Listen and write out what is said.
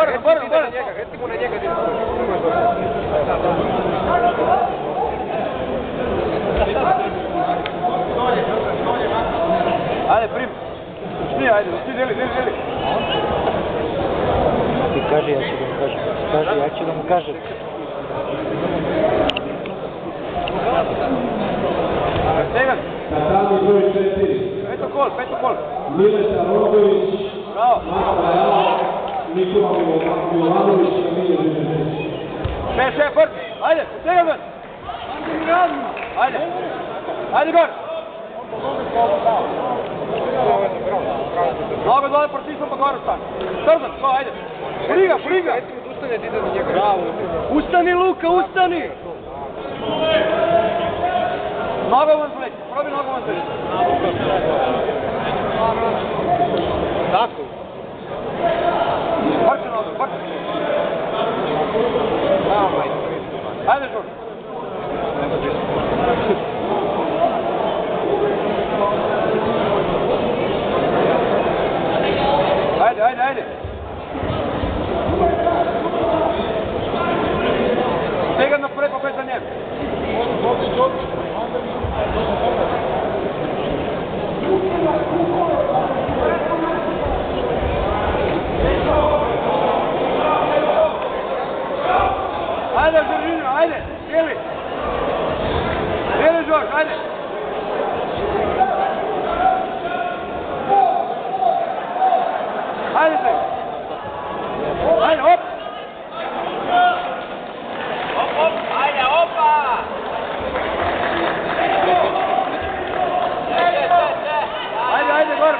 Recimo na njega. Ajde, prim. Šti, ajde, ti deli. Ti kaži, ja ću da mu kažem. Kaži, ja ću da mu kažem. Stegan. Na strani broj 4. Peto kol. Mileta Rogović, Bravo. Marko Jala, Nikola Milovanović, Kamilje Živetić. Šef, brz. Ajde, Stegan ben. Ajde, bar. Mnogo dole pritisno pa gore stane. Trzan, to, ajde. Puriga. Recimo da ustane, ti da na njega. Bravo. Ustani, Luka, ustani. Mnogo vam zleti, probi mnogo vam zleti. Tako. Vrši nogu. Ajde, Žur. Ajde. Stegan napred, pa bez za njega. Ajde, Žoržinjo, ajde, sjeli. Sjeli, Žorž, ajde. Ajde, se. Ajde, hop. Ajde, opa. Ajde, gor.